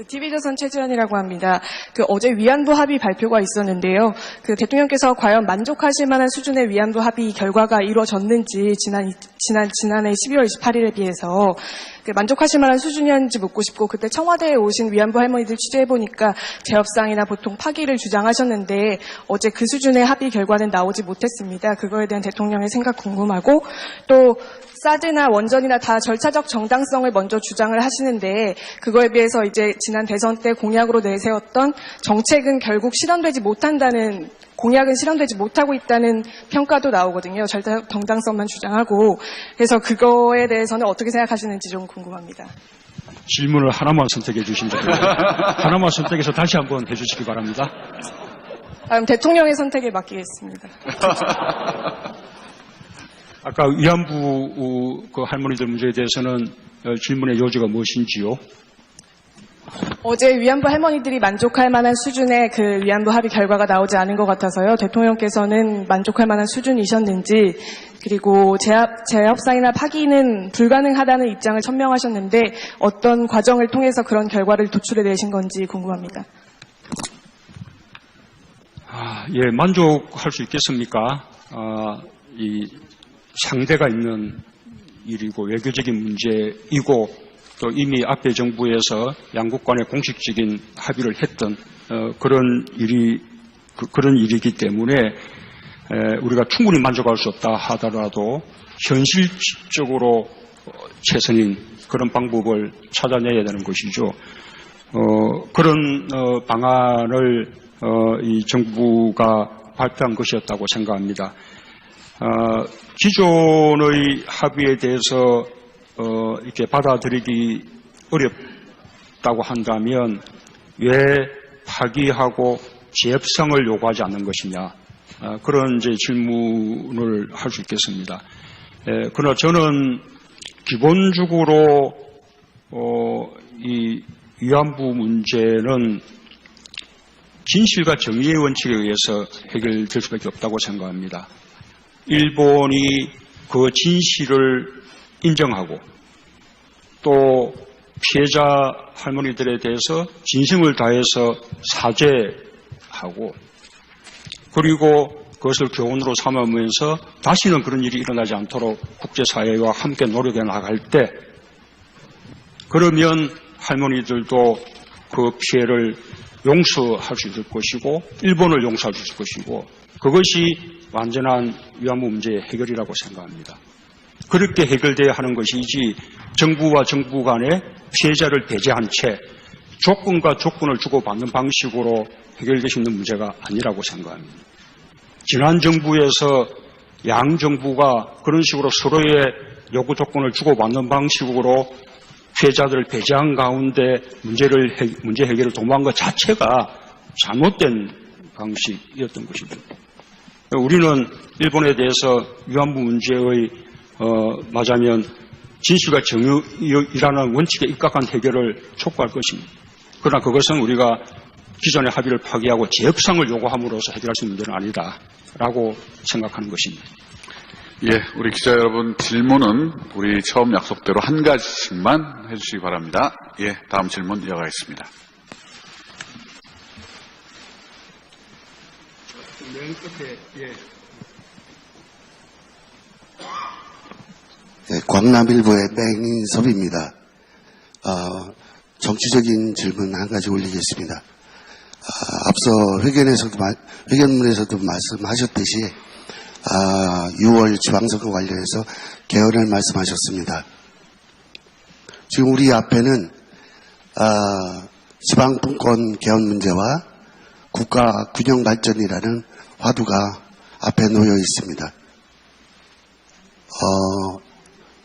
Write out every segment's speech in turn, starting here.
TV조선 최지연이라고 합니다. 어제 위안부 합의 발표가 있었는데요. 대통령께서 과연 만족하실 만한 수준의 위안부 합의 결과가 이루어졌는지 지난해 12월 28일에 비해서 만족하실 만한 수준이었는지 묻고 싶고, 그때 청와대에 오신 위안부 할머니들 취재해보니까 재협상이나 보통 파기를 주장하셨는데 어제 그 수준의 합의 결과는 나오지 못했습니다. 그거에 대한 대통령의 생각 궁금하고, 또 사드나 원전이나 다 절차적 정당성을 먼저 주장을 하시는데 그거에 비해서 이제 지난 대선 때 공약으로 내세웠던 정책은 결국 실현되지 못한다는, 공약은 실현되지 못하고 있다는 평가도 나오거든요. 절차적 정당성만 주장하고. 그래서 그거에 대해서는 어떻게 생각하시는지 좀 궁금합니다. 질문을 하나만 선택해 주시면 됩니다. 하나만 선택해서 다시 한번 해주시기 바랍니다. 그럼 대통령의 선택에 맡기겠습니다. 아까 위안부 할머니들 문제에 대해서는 질문의 요지가 무엇인지요? 어제 위안부 할머니들이 만족할 만한 수준의 위안부 합의 결과가 나오지 않은 것 같아서요. 대통령께서는 만족할 만한 수준이셨는지, 그리고 재협상이나 파기는 불가능하다는 입장을 천명하셨는데 어떤 과정을 통해서 그런 결과를 도출해내신 건지 궁금합니다. 예, 만족할 수 있겠습니까? 이 상대가 있는 일이고 외교적인 문제이고 또 이미 앞에 정부에서 양국 간의 공식적인 합의를 했던 그런 일이기 때문에 우리가 충분히 만족할 수 없다 하더라도 현실적으로 최선인 그런 방법을 찾아내야 되는 것이죠. 그런 방안을 이 정부가 발표한 것이었다고 생각합니다. 기존의 합의에 대해서 이렇게 받아들이기 어렵다고 한다면 왜 파기하고 재협상을 요구하지 않는 것이냐, 그런 이제 질문을 할 수 있겠습니다. 그러나 저는 기본적으로 이 위안부 문제는 진실과 정의의 원칙에 의해서 해결될 수밖에 없다고 생각합니다. 일본이 그 진실을 인정하고 또 피해자 할머니들에 대해서 진심을 다해서 사죄하고 그리고 그것을 교훈으로 삼으면서 다시는 그런 일이 일어나지 않도록 국제사회와 함께 노력해 나갈 때, 그러면 할머니들도 그 피해를 용서할 수 있을 것이고 일본을 용서할 수 있을 것이고 그것이 완전한 위안부 문제의 해결이라고 생각합니다. 그렇게 해결돼야 하는 것이지 정부와 정부 간에 피해자를 배제한 채 조건과 조건을 주고받는 방식으로 해결될 수 있는 문제가 아니라고 생각합니다. 지난 정부에서 양 정부가 그런 식으로 서로의 요구 조건을 주고받는 방식으로 피해자들을 배제한 가운데 문제 해결을 도모한 것 자체가 잘못된 방식이었던 것이죠. 우리는 일본에 대해서 위안부 문제의 말하자면 진실과 정의라는 원칙에 입각한 해결을 촉구할 것입니다. 그러나 그것은 우리가 기존의 합의를 파기하고 재협상을 요구함으로써 해결할 수 있는 문제는 아니다라고 생각하는 것입니다. 예, 우리 기자 여러분 질문은 우리 처음 약속대로 한 가지씩만 해주시기 바랍니다. 예, 다음 질문 이어가겠습니다. 맨 끝에, 예. 네, 광남일보의 맹인섭입니다. 정치적인 질문 한 가지 올리겠습니다. 앞서 회견문에서도 말씀하셨듯이 6월 지방선거 관련해서 개헌을 말씀하셨습니다. 지금 우리 앞에는 지방분권 개헌 문제와 국가 균형 발전이라는 화두가 앞에 놓여 있습니다.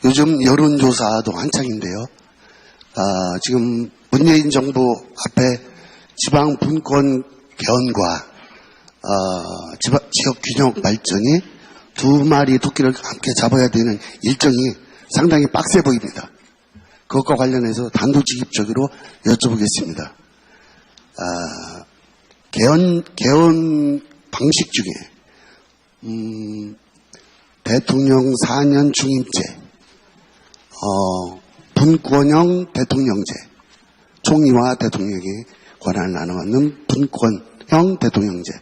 요즘 여론조사도 한창인데요. 지금 문재인 정부 앞에 지방분권 개헌과 지역 균형 발전이 두 마리 토끼를 함께 잡아야 되는 일정이 상당히 빡세 보입니다. 그것과 관련해서 단도직입적으로 여쭤보겠습니다. 개헌 방식 중에 대통령 4년 중임제, 분권형 대통령제, 총리와 대통령에게 권한을 나눠받는 분권형 대통령제,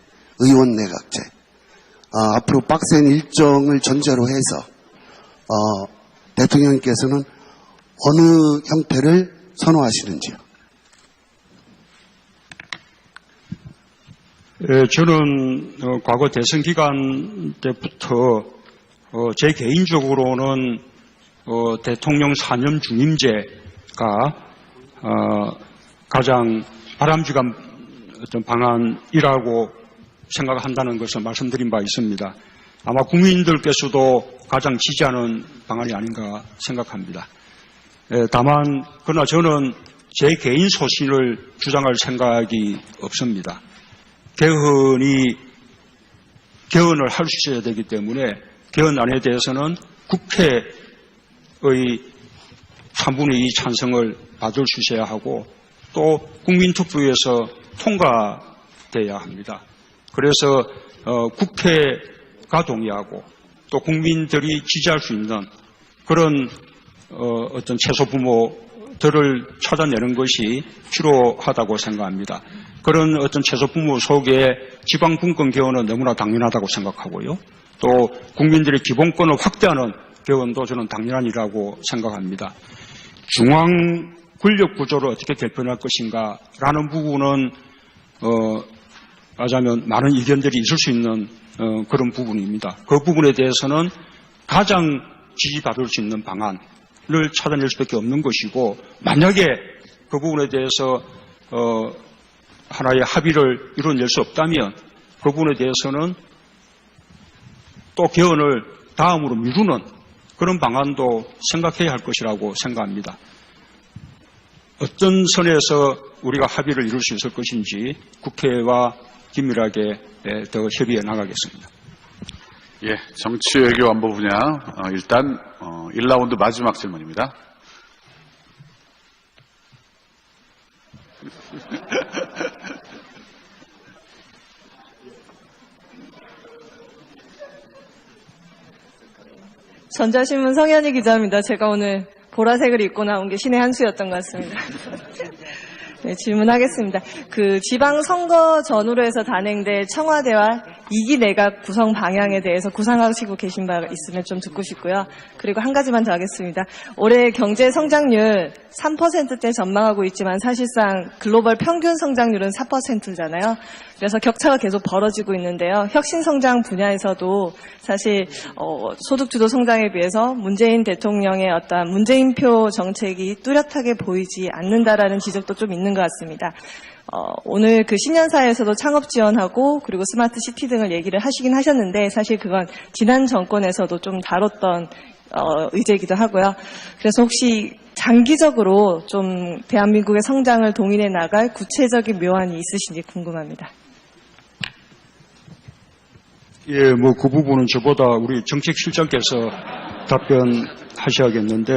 의원 내각제, 앞으로 빡센 일정을 전제로 해서 대통령께서는 어느 형태를 선호하시는지요? 저는 과거 대선 기간 때부터 제 개인적으로는 대통령 사념 중임제가 가장 바람직한 어떤 방안이라고 생각한다는 것을 말씀드린 바 있습니다. 아마 국민들께서도 가장 지지하는 방안이 아닌가 생각합니다. 다만 그러나 저는 제 개인 소신을 주장할 생각이 없습니다. 개헌을 할 수 있어야 되기 때문에 개헌안에 대해서는 국회의 3분의 2 찬성을 받을 수 있어야 하고 또 국민투표에서 통과돼야 합니다. 그래서 국회가 동의하고 또 국민들이 지지할 수 있는 그런 어떤 최소 부모들을 찾아내는 것이 필요하다고 생각합니다. 그런 어떤 최소 부모 속에 지방 분권 개헌은 너무나 당연하다고 생각하고요. 또 국민들의 기본권을 확대하는 개헌도 저는 당연한 일이라고 생각합니다. 중앙 권력 구조를 어떻게 개편할 것인가라는 부분은 말하자면 많은 의견들이 있을 수 있는 그런 부분입니다. 그 부분에 대해서는 가장 지지받을 수 있는 방안을 찾아낼 수밖에 없는 것이고 만약에 그 부분에 대해서 하나의 합의를 이뤄낼 수 없다면 그 부분에 대해서는 또 개헌을 다음으로 미루는 그런 방안도 생각해야 할 것이라고 생각합니다. 어떤 선에서 우리가 합의를 이룰 수 있을 것인지 국회와 긴밀하게 더 협의해 나가겠습니다. 예, 정치 외교 안보 분야 일단 1라운드 마지막 질문입니다. 전자신문 성현희 기자입니다. 제가 오늘 보라색을 입고 나온 게 신의 한 수였던 것 같습니다. 네, 질문하겠습니다. 그 지방선거 전후로 해서 단행된 청와대와 2기 내각 구성 방향에 대해서 구상하시고 계신 바 있으면 좀 듣고 싶고요. 그리고 한 가지만 더 하겠습니다. 올해 경제 성장률 3%대 전망하고 있지만 사실상 글로벌 평균 성장률은 4%잖아요. 그래서 격차가 계속 벌어지고 있는데요. 혁신성장 분야에서도 사실 소득주도 성장에 비해서 문재인 대통령의 어떤 문재인표 정책이 뚜렷하게 보이지 않는다라는 지적도 좀 있는 것 같습니다. 오늘 그 신년사에서도 창업 지원하고 그리고 스마트 시티 등을 얘기를 하시긴 하셨는데 사실 그건 지난 정권에서도 좀 다뤘던 의제이기도 하고요. 그래서 혹시 장기적으로 좀 대한민국의 성장을 동인해 나갈 구체적인 묘안이 있으신지 궁금합니다. 예, 그 부분은 저보다 우리 정책실장께서 답변하셔야겠는데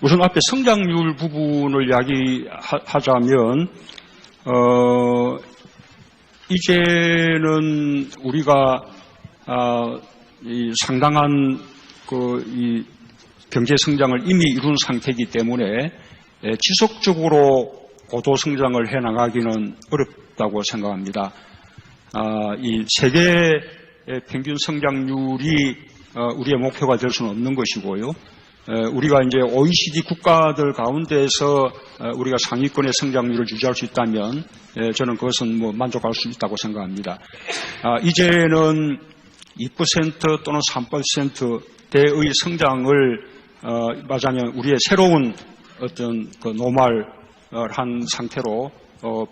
우선 앞에 성장률 부분을 이야기하자면 이제는 우리가 이 상당한 이 경제 성장을 이미 이룬 상태이기 때문에 지속적으로 고도 성장을 해 나가기는 어렵다고 생각합니다. 이 세계 평균 성장률이 우리의 목표가 될 수는 없는 것이고요. 우리가 이제 OECD 국가들 가운데서 우리가 상위권의 성장률을 유지할 수 있다면 저는 그것은 만족할 수 있다고 생각합니다. 이제는 2% 또는 3%대의 성장을 말하자면 우리의 새로운 어떤 그 노멀한 상태로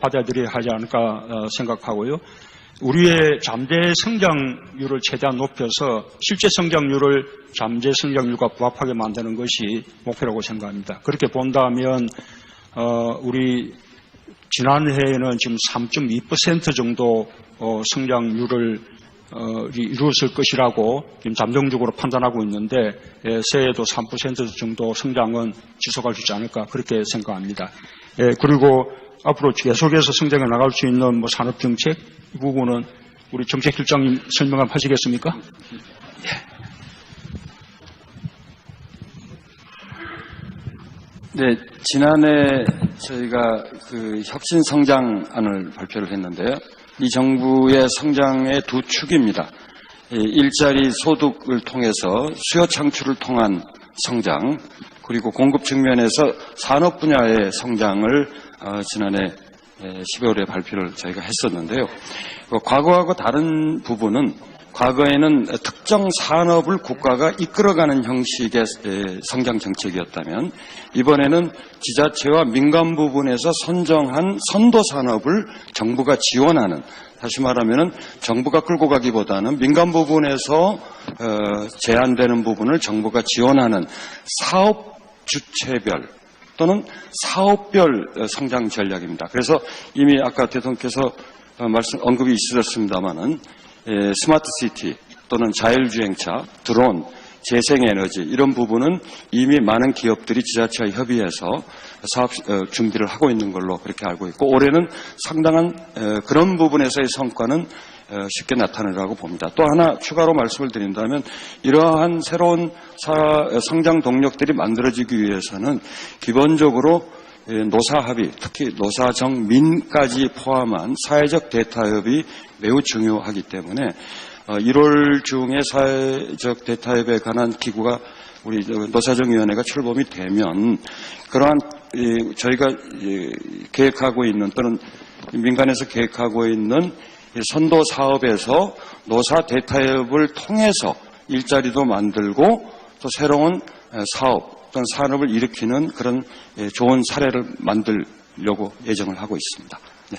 받아들여야 하지 않을까 생각하고요. 우리의 잠재 성장률을 최대한 높여서 실제 성장률을 잠재 성장률과 부합하게 만드는 것이 목표라고 생각합니다. 그렇게 본다면 우리 지난해에는 지금 3.2% 정도 성장률을 이루었을 것이라고 지금 잠정적으로 판단하고 있는데 새해에도 3% 정도 성장은 지속할 수 있지 않을까 그렇게 생각합니다. 그리고 앞으로 계속해서 성장해 나갈 수 있는 산업정책 이 부분은 우리 정책실장님 설명 한번 하시겠습니까? 네, 지난해 저희가 그 혁신 성장안을 발표를 했는데요. 이 정부의 성장의 두 축입니다. 일자리 소득을 통해서 수요 창출을 통한 성장, 그리고 공급 측면에서 산업 분야의 성장을 지난해 12월에 발표를 저희가 했었는데요. 과거하고 다른 부분은 과거에는 특정 산업을 국가가 이끌어가는 형식의 성장 정책이었다면 이번에는 지자체와 민간 부분에서 선정한 선도 산업을 정부가 지원하는, 다시 말하면 정부가 끌고 가기보다는 민간 부분에서 제한되는 부분을 정부가 지원하는 사업 주체별 또는 사업별 성장 전략입니다. 그래서 이미 아까 대통령께서 언급이 있으셨습니다마는 스마트 시티 또는 자율주행차, 드론, 재생에너지 이런 부분은 이미 많은 기업들이 지자체와 협의해서 사업 준비를 하고 있는 걸로 그렇게 알고 있고, 올해는 상당한 그런 부분에서의 성과는 쉽게 나타나리라고 봅니다. 또 하나 추가로 말씀을 드린다면 이러한 새로운 성장 동력들이 만들어지기 위해서는 기본적으로 노사합의, 특히 노사정민까지 포함한 사회적 대타협이 매우 중요하기 때문에 1월 중에 사회적 대타협에 관한 기구가 우리 노사정위원회가 출범이 되면 그러한 저희가 계획하고 있는 또는 민간에서 계획하고 있는 선도 사업에서 노사 대타협을 통해서 일자리도 만들고 또 새로운 사업 또는 산업을 일으키는 그런 좋은 사례를 만들려고 예정을 하고 있습니다. 네.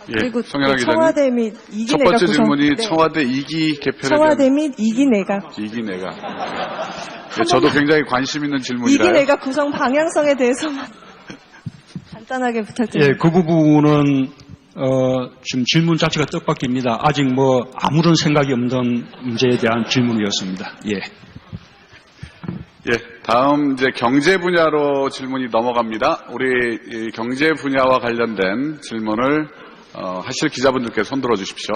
그리고 성현아 기자님. 청와대 및 2기 첫 내각 번째 구성. 질문이 네. 청와대 2기 개편에 청와대 대한 및 2기 내각. 2기 내각. 예, 저도 굉장히 관심 있는 2기 질문이라요. 내각 구성 방향성에 대해서만 간단하게 부탁드립니다. 예, 그 부분은 지금 질문 자체가 뜻밖입니다. 아직 아무런 생각이 없는 문제에 대한 질문이었습니다. 예. 예, 다음 이제 경제 분야로 질문이 넘어갑니다. 우리 이 경제 분야와 관련된 질문을 하실 기자분들께 손들어 주십시오.